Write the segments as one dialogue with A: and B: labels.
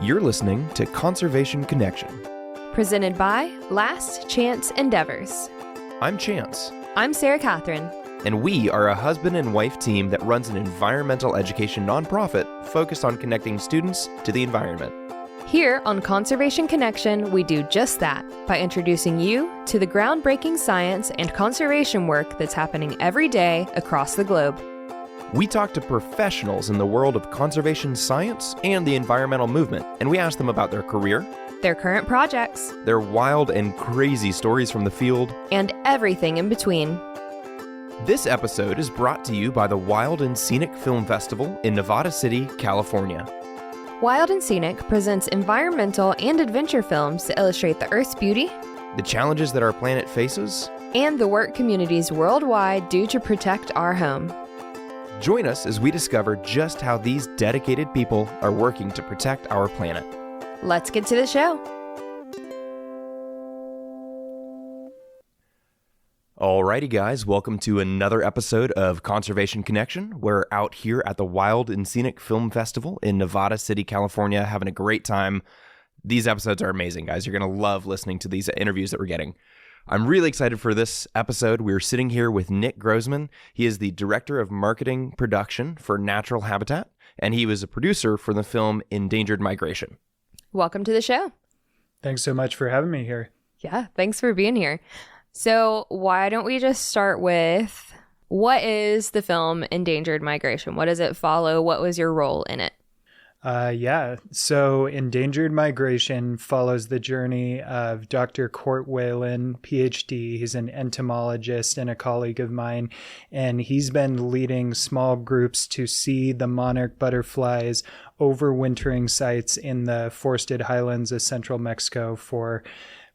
A: You're listening to Conservation Connection.
B: Presented by Last Chance Endeavors.
A: I'm Chance.
B: I'm Sarah Catherine.
A: And we are a husband and wife team that runs an environmental education nonprofit focused on connecting students to the environment.
B: Here on Conservation Connection, we do just that by introducing you to the groundbreaking science and conservation work that's happening every day across the globe.
A: We talk to professionals in the world of conservation science and the environmental movement, and we ask them about their career,
B: their current projects,
A: their wild and crazy stories from the field,
B: and everything in between.
A: This episode is brought to you by the Wild and Scenic Film Festival in Nevada City, California.
B: Wild and Scenic presents environmental and adventure films to illustrate the Earth's beauty,
A: the challenges that our planet faces,
B: and the work communities worldwide do to protect our home.
A: Join us as we discover just how these dedicated people are working to protect our planet.
B: Let's get to the show.
A: Alrighty guys, welcome to another episode of Conservation Connection. We're out here at the Wild and Scenic Film Festival in Nevada City, California, having a great time. These episodes are amazing, guys. You're going to love listening to these interviews that we're getting. I'm really excited for this episode. We're sitting here with Nick Grossman. He is the Director of Marketing Production for Natural Habitat, and he was a producer for the film Endangered Migration.
B: Welcome to the show.
C: Thanks so much for having me here.
B: Yeah, thanks for being here. So why don't we just start with, what is the film Endangered Migration? What does it follow? What was your role in it?
C: So Endangered Migration follows the journey of Dr. Court Whalen, PhD. He's an entomologist and a colleague of mine, and he's been leading small groups to see the monarch butterflies overwintering sites in the forested highlands of central Mexico for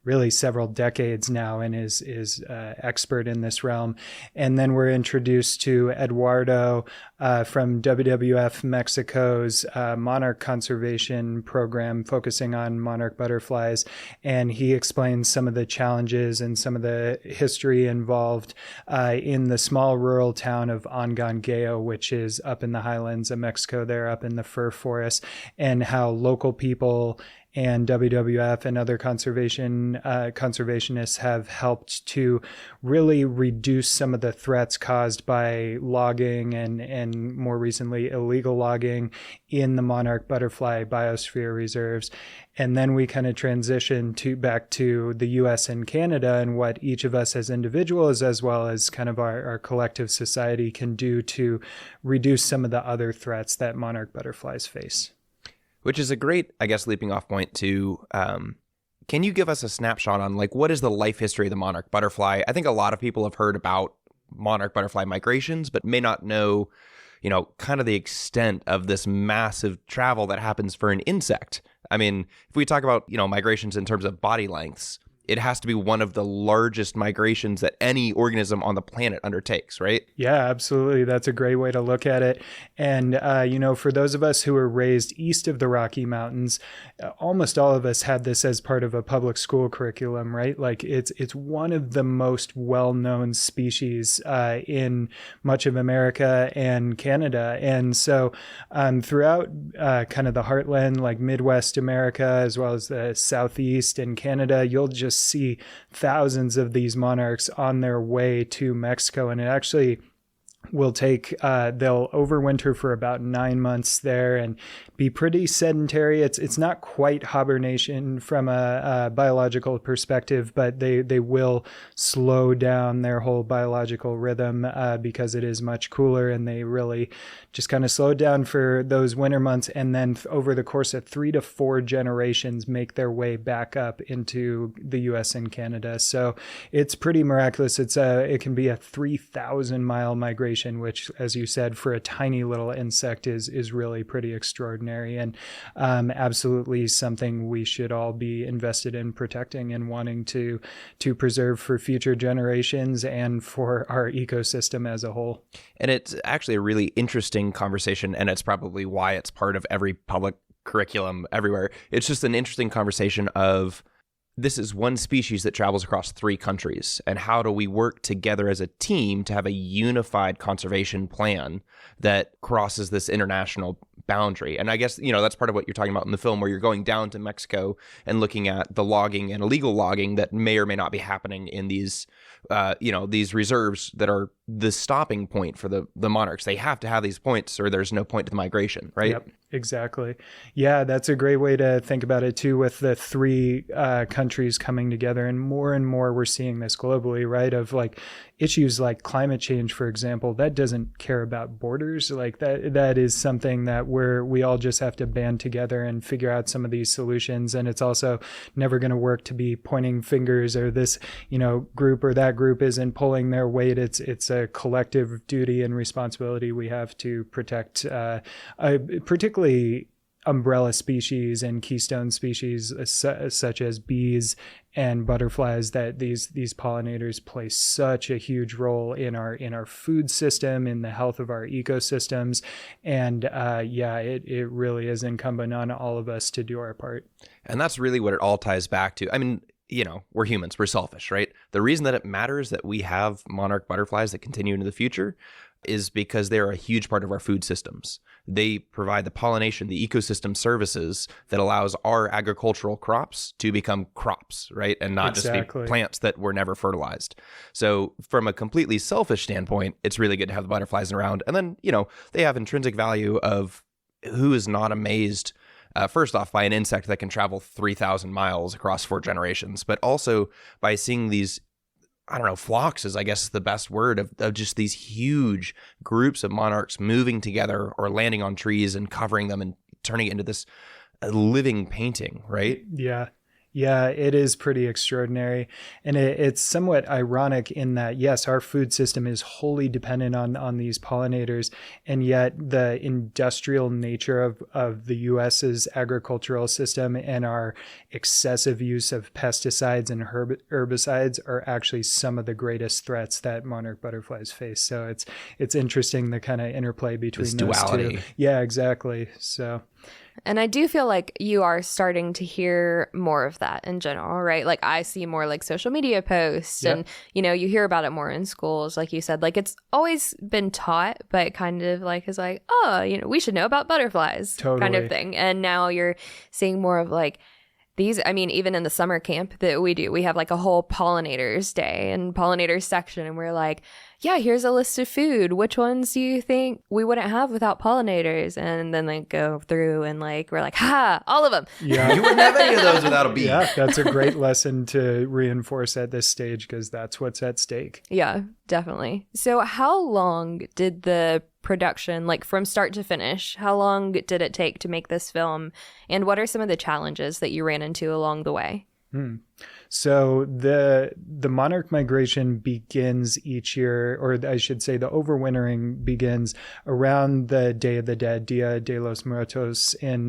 C: really several decades now, and is expert in this realm. And then we're introduced to Eduardo from WWF Mexico's monarch conservation program focusing on monarch butterflies. And he explains some of the challenges and some of the history involved in the small rural town of Ongangueo, which is up in the highlands of Mexico there, up in the fir forest, and how local people and WWF and other conservationists have helped to really reduce some of the threats caused by logging and more recently illegal logging in the monarch butterfly biosphere reserves. And then we kind of transition back to the US and Canada and what each of us as individuals, as well as kind of our collective society, can do to reduce some of the other threats that monarch butterflies face.
A: Which is a great, I guess, leaping off point to, can you give us a snapshot on, like, what is the life history of the monarch butterfly? I think a lot of people have heard about monarch butterfly migrations, but may not know, kind of the extent of this massive travel that happens for an insect. I mean, if we talk about, migrations in terms of body lengths, it has to be one of the largest migrations that any organism on the planet undertakes, right?
C: Yeah, absolutely. That's a great way to look at it. And, for those of us who were raised east of the Rocky Mountains, almost all of us had this as part of a public school curriculum, right? Like it's one of the most well-known species in much of America and Canada. And so throughout kind of the heartland, like Midwest America, as well as the Southeast and Canada, you'll just see thousands of these monarchs on their way to Mexico. And it actually will take, they'll overwinter for about 9 months there and be pretty sedentary. It's not quite hibernation from a biological perspective, but they will slow down their whole biological rhythm because it is much cooler, and they really just kind of slow down for those winter months. And then over the course of 3 to 4 generations, make their way back up into the US and Canada. So it's pretty miraculous. It can be a 3,000 mile migration, which, as you said, for a tiny little insect is really pretty extraordinary, and absolutely something we should all be invested in protecting and wanting to preserve for future generations and for our ecosystem as a whole.
A: And it's actually a really interesting conversation, and it's probably why it's part of every public curriculum everywhere. It's just an interesting conversation of, this is one species that travels across 3 countries, and how do we work together as a team to have a unified conservation plan that crosses this international boundary. And I guess, that's part of what you're talking about in the film, where you're going down to Mexico and looking at the logging and illegal logging that may or may not be happening in these, these reserves that are the stopping point for the monarchs. They have to have these points or there's no point to the migration, right?
C: Yep. Exactly. Yeah, that's a great way to think about it too, with the three countries coming together. And more we're seeing this globally, right? Of like issues like climate change, for example, that doesn't care about borders. Like that is something that we all just have to band together and figure out some of these solutions. And it's also never going to work to be pointing fingers or this, group or that group isn't pulling their weight. It's a collective duty and responsibility we have to protect, particularly umbrella species and keystone species such as bees and butterflies, that these pollinators play such a huge role in our food system, in the health of our ecosystems. And it really is incumbent on all of us to do our part.
A: And that's really what it all ties back to. I mean, we're humans, we're selfish, right? The reason that it matters that we have monarch butterflies that continue into the future is because they're a huge part of our food systems. They provide the pollination, the ecosystem services that allows our agricultural crops to become crops, right? And not just be plants that were never fertilized. So from a completely selfish standpoint, it's really good to have the butterflies around. And then, they have intrinsic value of who is not amazed, first off, by an insect that can travel 3,000 miles across 4 generations, but also by seeing these, flocks is, I guess, the best word of just these huge groups of monarchs moving together or landing on trees and covering them and turning it into this living painting, right?
C: Yeah. Yeah, it is pretty extraordinary. And it's somewhat ironic in that, yes, our food system is wholly dependent on these pollinators. And yet the industrial nature of the US's agricultural system and our excessive use of pesticides and herbicides are actually some of the greatest threats that monarch butterflies face. So it's interesting, the kind of interplay between
A: this
C: those
A: duality.
C: two. Yeah, exactly. So...
B: And I do feel like you are starting to hear more of that in general, right? Like I see more like social media posts and, you hear about it more in schools. Like you said, like it's always been taught, but kind of like is like, we should know about butterflies kind of thing. And now you're seeing more of like these, even in the summer camp that we do, we have like a whole pollinators day and pollinators section. And we're like, yeah, here's a list of food. Which ones do you think we wouldn't have without pollinators? And then they go through and like, we're like, all of them.
C: Yeah.
A: You wouldn't have any of those without a bee.
C: Yeah, that's a great lesson to reinforce at this stage because that's what's at stake.
B: Yeah, definitely. So how long did the production, like from start to finish, how long did it take to make this film? And what are some of the challenges that you ran into along the way?
C: So the monarch migration begins each year, or I should say the overwintering begins around the Day of the Dead, Dia de los Muertos in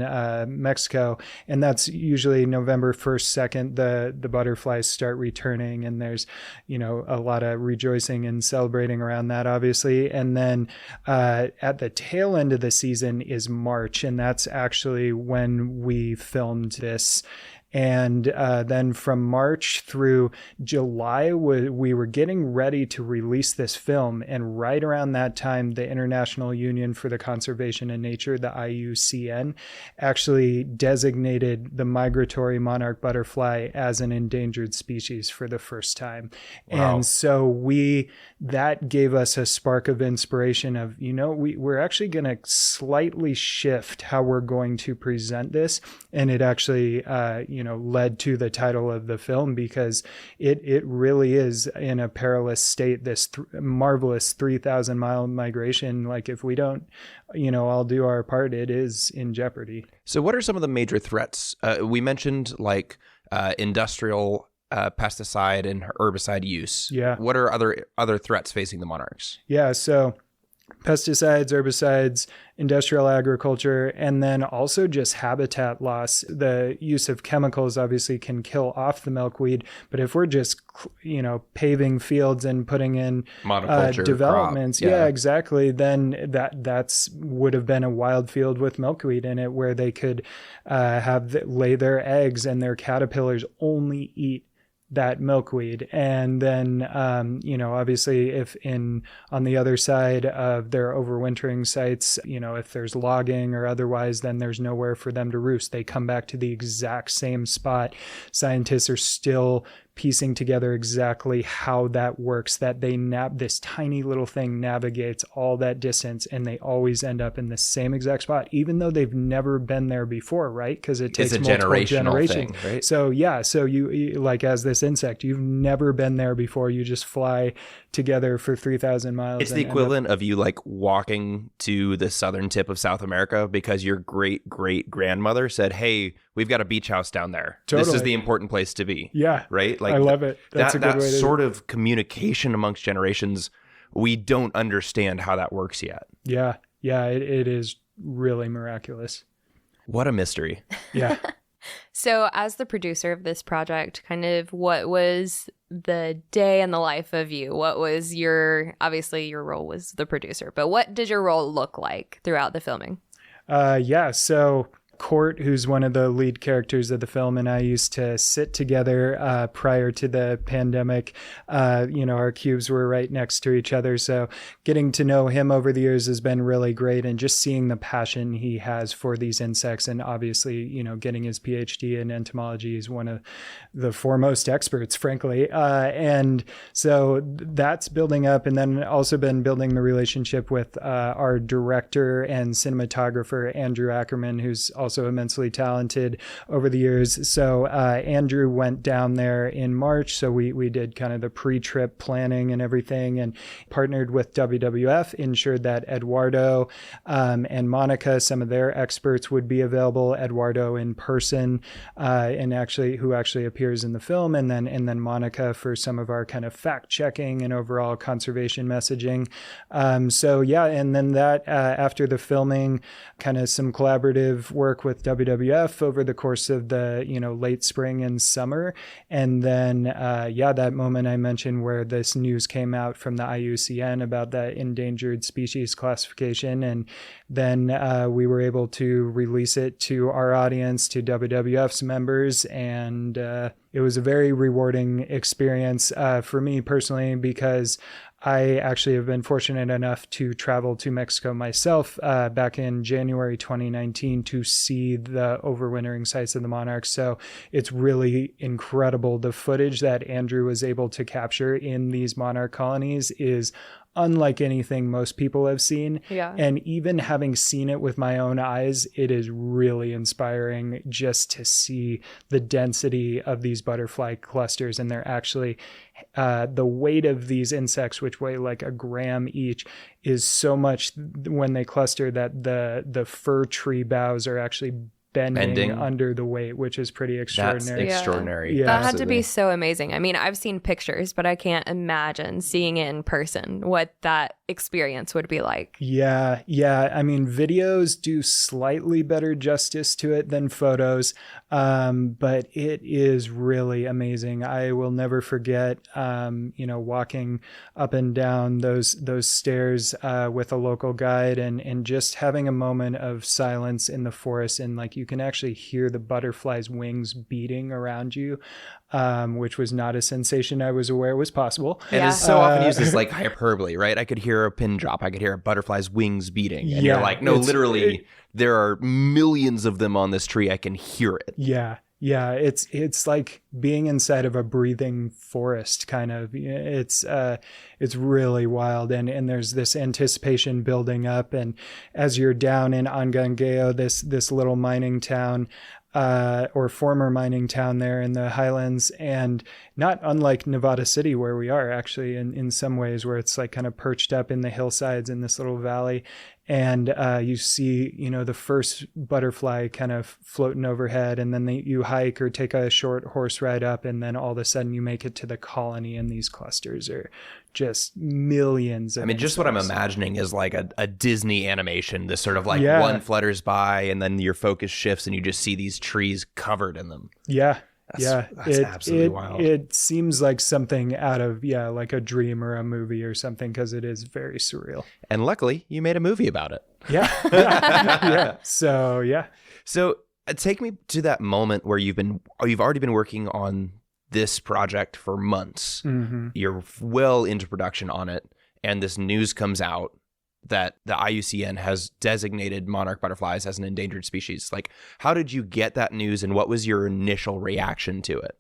C: Mexico. And that's usually November 1st, 2nd, the butterflies start returning. And there's, a lot of rejoicing and celebrating around that, obviously. And then at the tail end of the season is March. And that's actually when we filmed this. And then from March through July, we were getting ready to release this film. And right around that time, the International Union for the Conservation of Nature, the IUCN, actually designated the migratory monarch butterfly as an endangered species for the first time. Wow. And so that gave us a spark of inspiration of, we're actually going to slightly shift how we're going to present this. And it actually, led to the title of the film because it really is in a perilous state, this marvelous 3,000 mile migration. Like if we don't, all do our part, it is in jeopardy.
A: So what are some of the major threats? We mentioned like industrial pesticide and herbicide use.
C: Yeah.
A: What are other threats facing the monarchs?
C: Yeah. So pesticides, herbicides, industrial agriculture, and then also just habitat loss. The use of chemicals obviously can kill off the milkweed, but if we're just, paving fields and putting in developments, yeah, exactly, then that's would have been a wild field with milkweed in it where they could lay their eggs and their caterpillars only eat that milkweed. And then, obviously if on the other side of their overwintering sites, if there's logging or otherwise, then there's nowhere for them to roost. They come back to the exact same spot. Scientists are still piecing together exactly how that works, that this tiny little thing navigates all that distance and they always end up in the same exact spot, even though they've never been there before, right? Because it takes multiple generations. Thing, right? So you like, as this insect, you've never been there before. You just fly together for 3,000 miles.
A: It's the equivalent of you like walking to the southern tip of South America because your great grandmother said, "Hey, we've got a beach house down there. Totally. This is the important place to be."
C: Yeah.
A: Right? Like,
C: I love it. That's a good way to
A: sort of communication amongst generations, we don't understand how that works yet.
C: Yeah. Yeah, it is really miraculous.
A: What a mystery.
C: Yeah.
B: So as the producer of this project, kind of what was the day in the life of you? What was obviously your role was the producer, but what did your role look like throughout the filming?
C: So Court, who's one of the lead characters of the film, and I used to sit together prior to the pandemic. Our cubes were right next to each other. So getting to know him over the years has been really great. And just seeing the passion he has for these insects, and obviously, getting his PhD in entomology, is one of the foremost experts, frankly. And so that's building up, and then also been building the relationship with our director and cinematographer, Andrew Ackerman, who's also immensely talented over the years. So Andrew went down there in March. So we did kind of the pre-trip planning and everything, and partnered with WWF, ensured that Eduardo and Monica, some of their experts, would be available. Eduardo in person, and who actually appears in the film, and then Monica for some of our kind of fact checking and overall conservation messaging. And then that after the filming, kind of some collaborative work with WWF over the course of the late spring and summer. And then that moment I mentioned where this news came out from the IUCN about the endangered species classification, and then we were able to release it to our audience, to WWF's members, and it was a very rewarding experience for me personally, because I actually have been fortunate enough to travel to Mexico myself back in January 2019 to see the overwintering sites of the monarchs. So it's really incredible. The footage that Andrew was able to capture in these monarch colonies is unlike anything most people have seen.
B: Yeah.
C: And even having seen it with my own eyes, it is really inspiring just to see the density of these butterfly clusters. And they're actually, the weight of these insects, which weigh like a gram each, is so much when they cluster that the fir tree boughs are actually bending under the weight, which is pretty extraordinary.
A: That's extraordinary.
C: Yeah.
B: That had to be so amazing. I mean, I've seen pictures, but I can't imagine seeing it in person, what that experience would be like.
C: Yeah. I mean, videos do slightly better justice to it than photos, but it is really amazing. I will never forget, walking up and down those stairs with a local guide, and just having a moment of silence in the forest, and like you can actually hear the butterfly's wings beating around you, which was not a sensation I was aware was possible.
A: And it's so often used as like hyperbole, right? I could hear a pin drop. I could hear a butterfly's wings beating. And you're like, no, literally, there are millions of them on this tree. I can hear it.
C: Yeah. It's like being inside of a breathing forest, kind of. It's really wild, and there's this anticipation building up. And as you're down in Angangueo, this little mining town, or former mining town there in the highlands, and not unlike Nevada City where we are actually in some ways, where it's like kind of perched up in the hillsides in this little valley. And you see, the first butterfly kind of floating overhead, and then you hike or take a short horse ride up, and then all of a sudden you make it to the colony, and these clusters are just millions of
A: just what I'm imagining is like a Disney animation, this sort of like one flutters by, and then your focus shifts, and you just see these trees covered in them.
C: That's
A: absolutely wild.
C: It seems like something out of, like a dream or a movie or something, because it is very surreal.
A: And luckily, you made a movie about it.
C: Yeah. So
A: take me to that moment where you've already been working on this project for months.
C: Mm-hmm.
A: You're well into production on it, and this news comes out that the IUCN has designated monarch butterflies as an endangered species. Like, how did you get that news, and what was your initial reaction to it?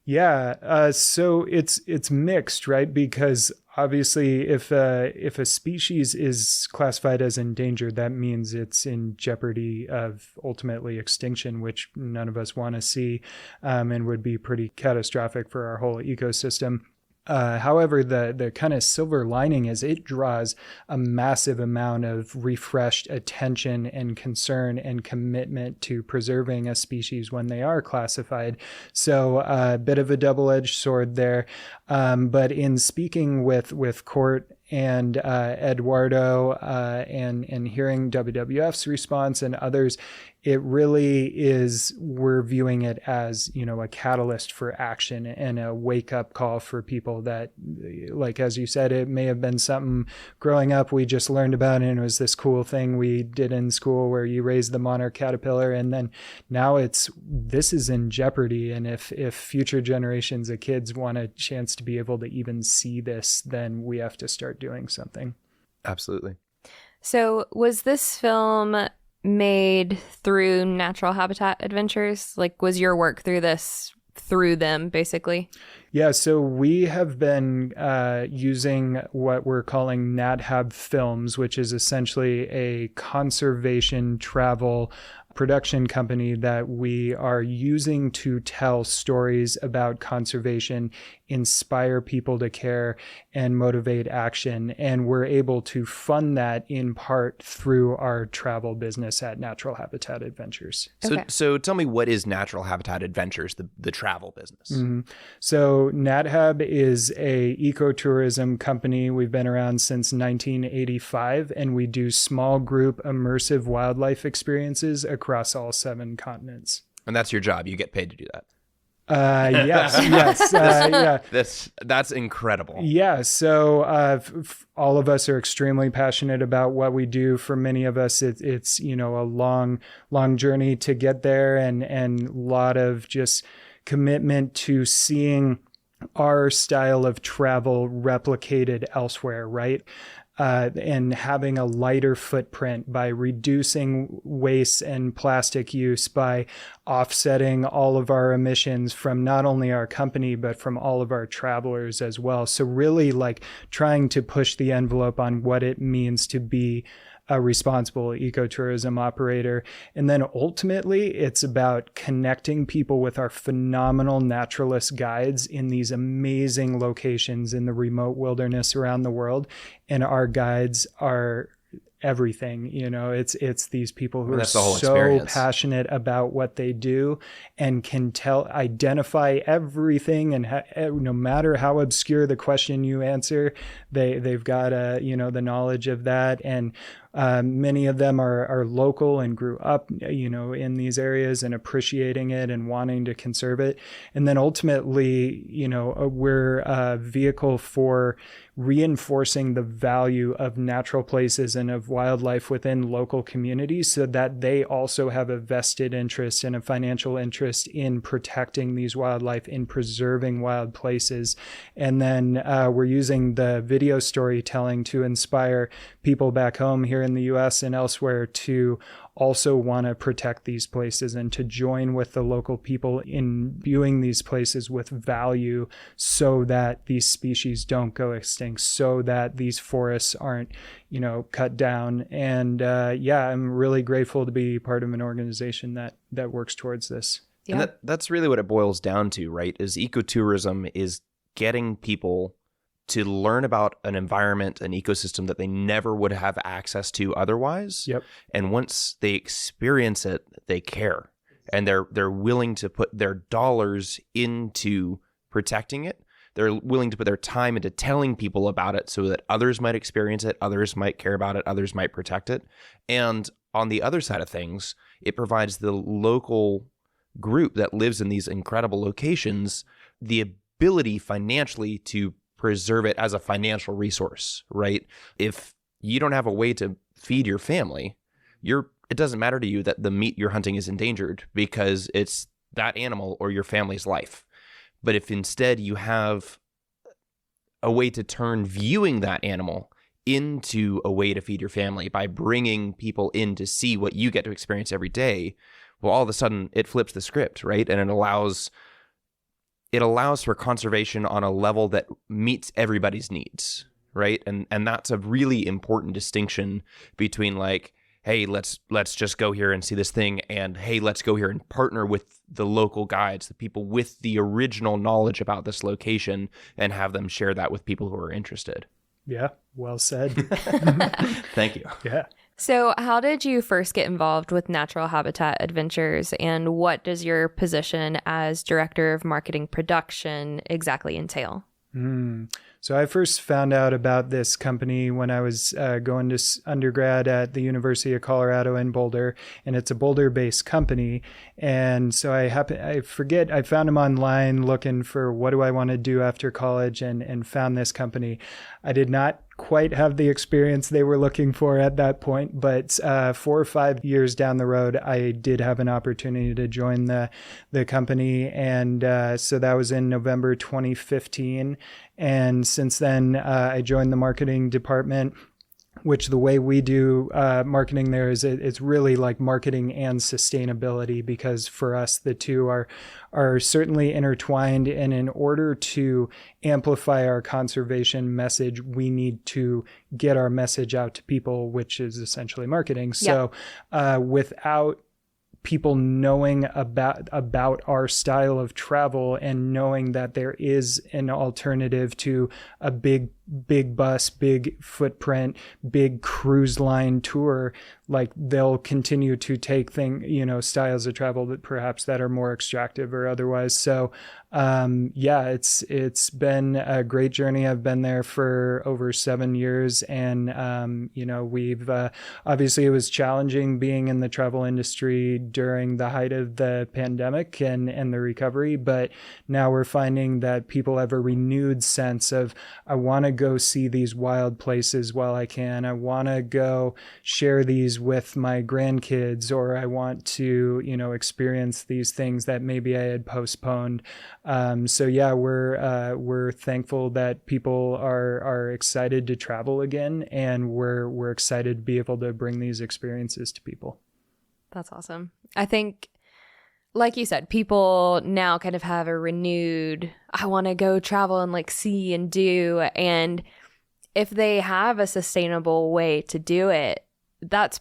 C: Yeah, so it's mixed, right? Because obviously, if a species is classified as endangered, that means it's in jeopardy of ultimately extinction, which none of us want to see, and would be pretty catastrophic for our whole ecosystem. However, the kind of silver lining is it draws a massive amount of refreshed attention and concern and commitment to preserving a species when they are classified. So a bit of a double-edged sword there. But in speaking with Court and Eduardo and hearing WWF's response and others, it really is, we're viewing it as, a catalyst for action and a wake-up call for people that, like, as you said, it may have been something growing up we just learned about, and it was this cool thing we did in school where you raise the monarch caterpillar, and then now this is in jeopardy. And if future generations of kids want a chance to be able to even see this, then we have to start doing something.
A: Absolutely.
B: So was this film made through Natural Habitat Adventures? Like, was your work through them, basically?
C: Yeah, so we have been using what we're calling NatHab Films, which is essentially a conservation travel production company that we are using to tell stories about conservation, inspire people to care, and motivate action. And we're able to fund that in part through our travel business at Natural Habitat Adventures.
A: So tell me, what is Natural Habitat Adventures, the travel business?
C: Mm-hmm. So NatHab is a ecotourism company. We've been around since 1985, and we do small group immersive wildlife experiences across all 7 continents.
A: And that's your job. You get paid to do that.
C: Yes. Yeah.
A: That's incredible.
C: Yeah. So all of us are extremely passionate about what we do. For many of us, it's a long journey to get there, and a lot of just commitment to seeing our style of travel replicated elsewhere, right? And having a lighter footprint by reducing waste and plastic use, by offsetting all of our emissions from not only our company, but from all of our travelers as well. So really, like, trying to push the envelope on what it means to be a responsible ecotourism operator. And then ultimately, it's about connecting people with our phenomenal naturalist guides in these amazing locations in the remote wilderness around the world. And our guides are everything. It's these people who are so passionate about what they do and can identify everything, and no matter how obscure the question you answer, they've got the knowledge of that. And many of them are local and grew up in these areas and appreciating it and wanting to conserve it. And then ultimately, we're a vehicle for reinforcing the value of natural places and of wildlife within local communities, so that they also have a vested interest and a financial interest in protecting these wildlife, in preserving wild places. And then we're using the video storytelling to inspire people back home here in the US and elsewhere to also want to protect these places and to join with the local people in viewing these places with value, so that these species don't go extinct, so that these forests aren't, cut down. And I'm really grateful to be part of an organization that works towards this.
B: Yeah.
A: And that's really what it boils down to, right? Is ecotourism is getting people to learn about an environment, an ecosystem that they never would have access to otherwise.
C: Yep.
A: And once they experience it, they care. And they're willing to put their dollars into protecting it. They're willing to put their time into telling people about it so that others might experience it, others might care about it, others might protect it. And on the other side of things, it provides the local group that lives in these incredible locations the ability financially to preserve it as a financial resource, right? If you don't have a way to feed your family, it doesn't matter to you that the meat you're hunting is endangered, because it's that animal or your family's life. But if instead you have a way to turn viewing that animal into a way to feed your family by bringing people in to see what you get to experience every day, well, all of a sudden it flips the script, right? And it allows for conservation on a level that meets everybody's needs, right? And that's a really important distinction between like, hey, let's just go here and see this thing, and hey, let's go here and partner with the local guides, the people with the original knowledge about this location, and have them share that with people who are interested.
C: Yeah, well said.
A: Thank you.
C: Yeah.
B: So how did you first get involved with Natural Habitat Adventures, and what does your position as Director of Marketing Production exactly entail?
C: So I first found out about this company when I was going to undergrad at the University of Colorado in Boulder, and it's a Boulder-based company. And so I found them online looking for what do I want to do after college, and found this company. I did not quite have the experience they were looking for at that point, but 4 or 5 years down the road, I did have an opportunity to join the company. And so that was in November 2015. And since then, I joined the marketing department, which the way we do marketing there is it's really like marketing and sustainability, because for us, the two are certainly intertwined. And in order to amplify our conservation message, we need to get our message out to people, which is essentially marketing. So without people knowing about our style of travel and knowing that there is an alternative to a big bus, big footprint, big cruise line tour, like they'll continue to take styles of travel that perhaps that are more extractive or otherwise. So it's been a great journey. I've been there for over 7 years, and we've obviously it was challenging being in the travel industry during the height of the pandemic and the recovery, but now we're finding that people have a renewed sense of, I want to go see these wild places while I can. I want to go share these with my grandkids, or I want to, experience these things that maybe I had postponed. We're thankful that people are excited to travel again, and we're excited to be able to bring these experiences to people.
B: That's awesome. I think, like you said, people now kind of have a renewed, I want to go travel and like see and do. And if they have a sustainable way to do it, that's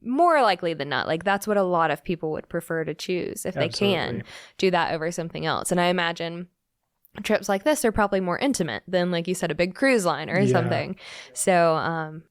B: more likely than not. Like that's what a lot of people would prefer to choose if they can do that over something else. And I imagine trips like this are probably more intimate than, like you said, a big cruise line or something. So,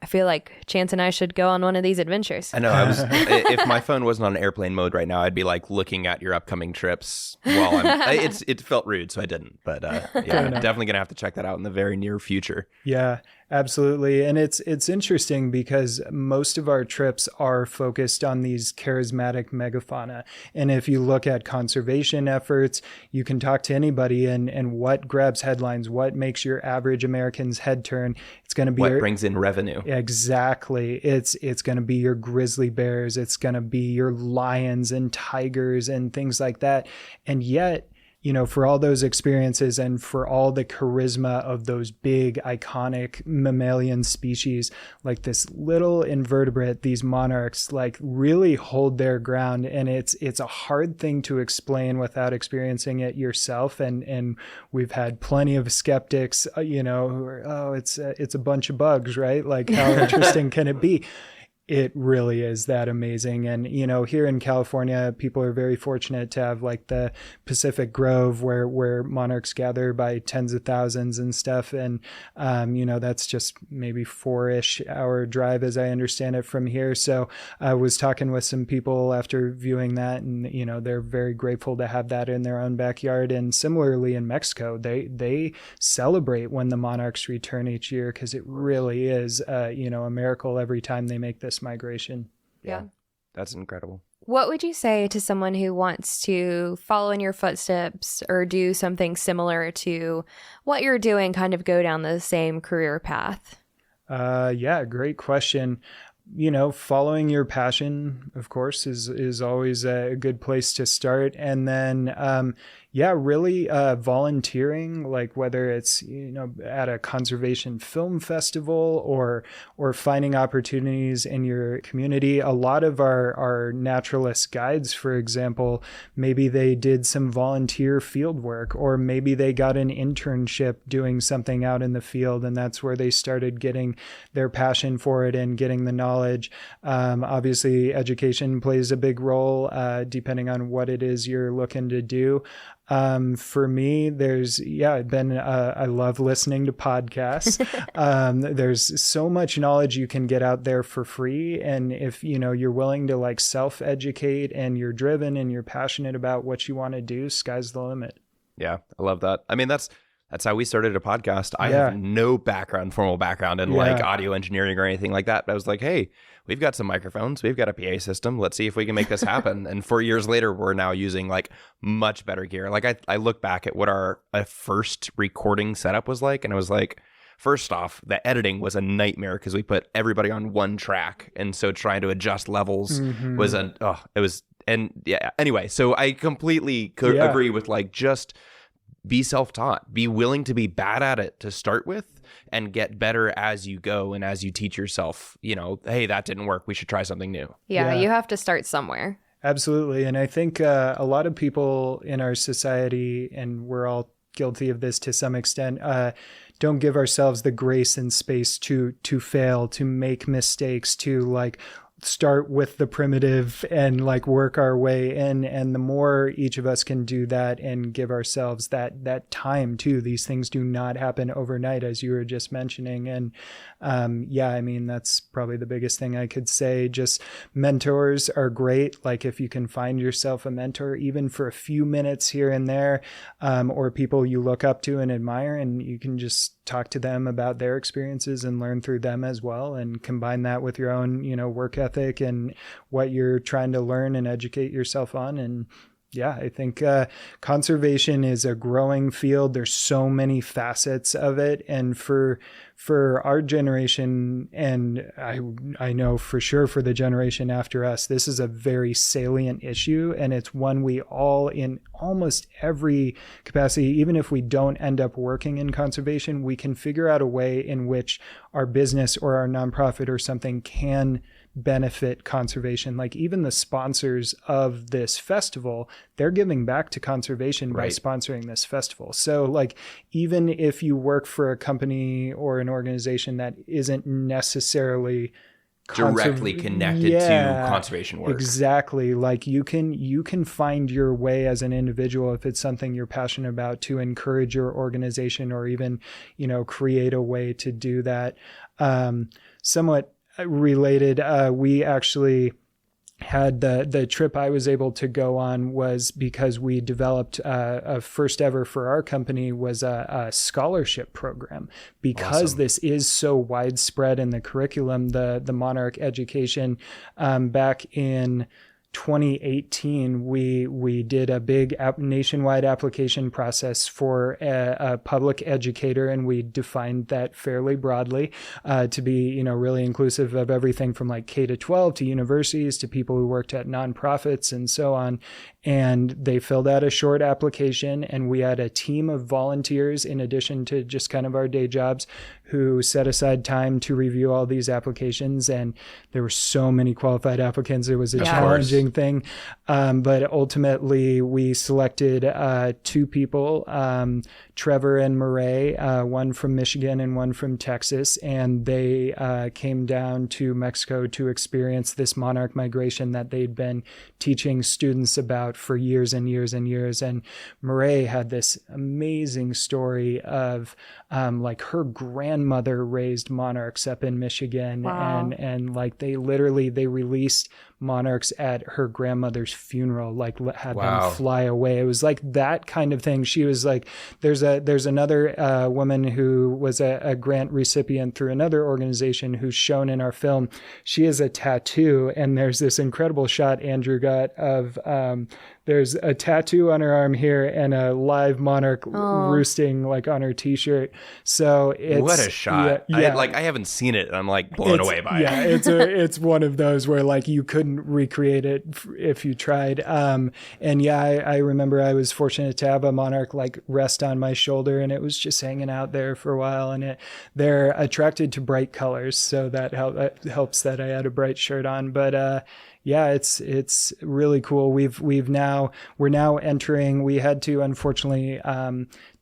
B: I feel like Chance and I should go on one of these adventures.
A: I know. If my phone wasn't on airplane mode right now, I'd be like looking at your upcoming trips while it felt rude, so I didn't. But I'm definitely gonna have to check that out in the very near future.
C: Yeah, absolutely. And it's interesting because most of our trips are focused on these charismatic megafauna. And if you look at conservation efforts, you can talk to anybody, and what grabs headlines, what makes your average American's head turn. It's going to be
A: what brings in revenue.
C: Exactly. It's going to be your grizzly bears. It's going to be your lions and tigers and things like that. And yet, for all those experiences and for all the charisma of those big, iconic mammalian species, like this little invertebrate, these monarchs, like really hold their ground. And it's a hard thing to explain without experiencing it yourself. And we've had plenty of skeptics, who are, it's a bunch of bugs, right? Like how interesting can it be? It really is that amazing. And, here in California, people are very fortunate to have like the Pacific Grove where monarchs gather by tens of thousands and stuff. And, that's just maybe 4-ish hour drive as I understand it from here. So I was talking with some people after viewing that, and, they're very grateful to have that in their own backyard. And similarly in Mexico, they celebrate when the monarchs return each year, because it really is, a miracle every time they make this migration.
B: Yeah.
A: That's incredible.
B: What would you say to someone who wants to follow in your footsteps or do something similar to what you're doing, kind of go down the same career path?
C: Great question. Following your passion, of course, is always a good place to start. And then, yeah, really volunteering, like whether it's, at a conservation film festival or finding opportunities in your community. A lot of our naturalist guides, for example, maybe they did some volunteer field work, or maybe they got an internship doing something out in the field, and that's where they started getting their passion for it and getting the knowledge. Obviously, education plays a big role depending on what it is you're looking to do. For me, I love listening to podcasts. There's so much knowledge you can get out there for free. And if, you're willing to like self-educate and you're driven and you're passionate about what you want to do, sky's the limit.
A: Yeah, I love that. I mean, that's how we started a podcast. I have no formal background in like audio engineering or anything like that. But I was like, hey, we've got some microphones. We've got a PA system. Let's see if we can make this happen. And 4 years later, we're now using like much better gear. Like I look back at what our first recording setup was like. And I was like, first off, the editing was a nightmare because we put everybody on one track. And so trying to adjust levels was anyway, so I completely agree with like just be self-taught, be willing to be bad at it to start with and get better as you go. And as you teach yourself, hey, that didn't work. We should try something new.
B: Yeah. You have to start somewhere.
C: Absolutely. And I think a lot of people in our society, and we're all guilty of this to some extent, don't give ourselves the grace and space to fail, to make mistakes, to like start with the primitive and like work our way in. And the more each of us can do that and give ourselves that time too, these things do not happen overnight, as you were just mentioning. And I mean, that's probably the biggest thing I could say. Just mentors are great. Like if you can find yourself a mentor, even for a few minutes here and there, or people you look up to and admire, and you can just talk to them about their experiences and learn through them as well, and combine that with your own, work ethic and what you're trying to learn and educate yourself on. And yeah, I think conservation is a growing field. There's so many facets of it. And for our generation, and I know for sure for the generation after us, this is a very salient issue. And it's one we all, in almost every capacity, even if we don't end up working in conservation, we can figure out a way in which our business or our nonprofit or something can benefit conservation. Like even the sponsors of this festival, they're giving back to conservation by sponsoring this festival. So like, even if you work for a company or an organization that isn't necessarily
A: directly connected to conservation work.
C: Exactly. Like you can find your way as an individual, if it's something you're passionate about, to encourage your organization or even, create a way to do that. Somewhat related, we actually had the trip I was able to go on was because we developed a first ever for our company was a scholarship program, because awesome. This is so widespread in the curriculum, the Monarch education. Back in 2018, we did a big nationwide application process for a public educator, and we defined that fairly broadly to be, really inclusive of everything from like K to 12 to universities to people who worked at nonprofits and so on. And they filled out a short application, and we had a team of volunteers in addition to just kind of our day jobs who set aside time to review all these applications. And there were so many qualified applicants. It was a challenging thing. But ultimately we selected 2 people, Trevor and Murray, one from Michigan and one from Texas. And they came down to Mexico to experience this monarch migration that they'd been teaching students about for years and years and years. And Murray had this amazing story of like her grandmother raised monarchs up in Michigan. Wow. And like they released monarchs at her grandmother's funeral, like had them fly away. It was like that kind of thing. She was like, there's another woman who was a grant recipient through another organization who's shown in our film. She has a tattoo, and there's this incredible shot Andrew got of there's a tattoo on her arm here and a live monarch roosting like on her t-shirt. So it's
A: what a shot. I haven't seen it, and I'm like blown away by it.
C: Yeah, it's one of those where like you couldn't couldn't recreate it if you tried. And yeah, I remember I was fortunate to have a monarch like rest on my shoulder, and it was just hanging out there for a while. And they're attracted to bright colors, so that helps that I had a bright shirt on. But yeah, it's really cool. We're now entering. We had to unfortunately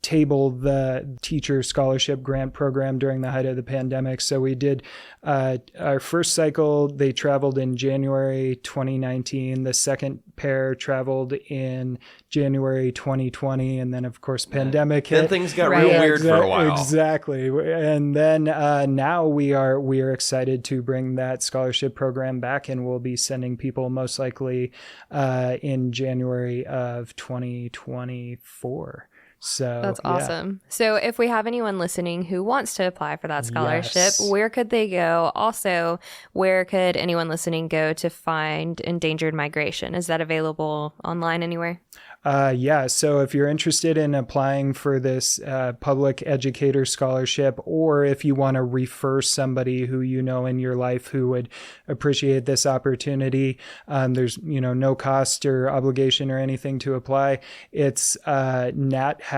C: table the teacher scholarship grant program during the height of the pandemic. So we did our first cycle. They traveled in January 2019. The second pair traveled in January 2020, and then of course pandemic hit.
A: Then things got real weird for a while.
C: Exactly, and then now we are excited to bring that scholarship program back, and we'll be sending people most likely in January of 2024. So
B: that's awesome. So if we have anyone listening who wants to apply for that scholarship,
C: Yes.
B: Where could they go? Also, where could anyone listening go to find Endangered Migration? Is that available online anywhere?
C: Yeah. So if you're interested in applying for this public educator scholarship, or if you want to refer somebody who you know in your life who would appreciate this opportunity, there's no cost or obligation or anything to apply. It's nathab.com.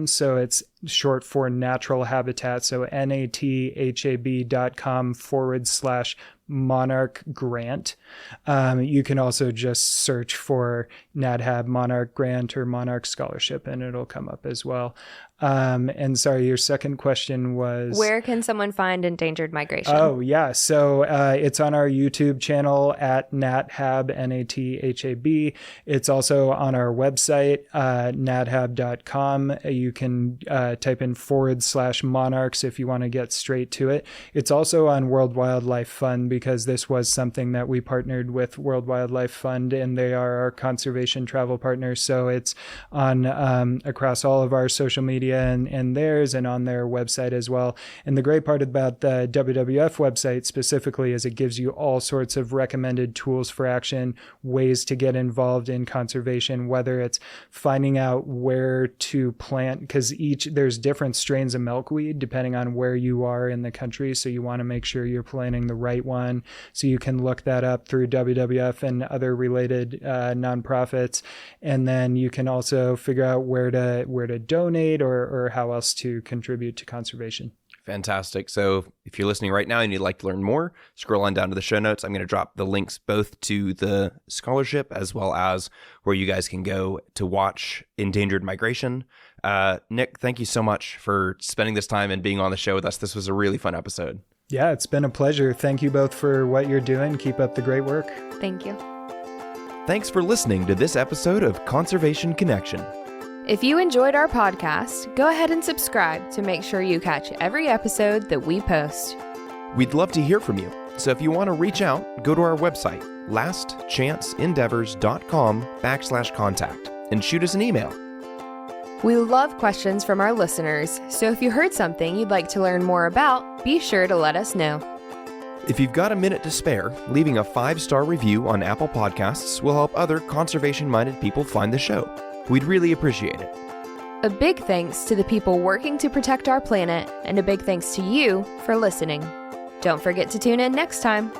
C: So it's short for natural habitat. So nathab.com/Monarch Grant. You can also just search for NatHab Monarch Grant or Monarch Scholarship, and it'll come up as well. And sorry, your second question was...
B: Where can someone find Endangered Migration?
C: Oh, yeah. So it's on our YouTube channel at NatHab, NATHAB. It's also on our website, nathab.com. You can type in /monarchs if you want to get straight to it. It's also on World Wildlife Fund, because this was something that we partnered with World Wildlife Fund, and they are our conservation travel partners. So it's on across all of our social media and theirs, and on their website as well. And the great part about the WWF website specifically is it gives you all sorts of recommended tools for action, ways to get involved in conservation, whether it's finding out where to plant, because there's different strains of milkweed depending on where you are in the country. So you want to make sure you're planting the right one. So you can look that up through WWF and other related nonprofits. And then you can also figure out where to donate or how else to contribute to conservation.
A: Fantastic. So if you're listening right now and you'd like to learn more, scroll on down to the show notes. I'm going to drop the links both to the scholarship as well as where you guys can go to watch Endangered Migration. Nick, thank you so much for spending this time and being on the show with us. This was a really fun episode.
C: Yeah, it's been a pleasure. Thank you both for what you're doing. Keep up the great work.
B: Thank you.
A: Thanks for listening to this episode of Conservation Connection.
B: If you enjoyed our podcast, go ahead and subscribe to make sure you catch every episode that we post.
A: We'd love to hear from you. So if you want to reach out, go to our website, lastchanceendeavors.com/contact, and shoot us an email.
B: We love questions from our listeners, so if you heard something you'd like to learn more about, be sure to let us know.
A: If you've got a minute to spare, leaving a 5-star review on Apple Podcasts will help other conservation-minded people find the show. We'd really appreciate it.
B: A big thanks to the people working to protect our planet, and a big thanks to you for listening. Don't forget to tune in next time.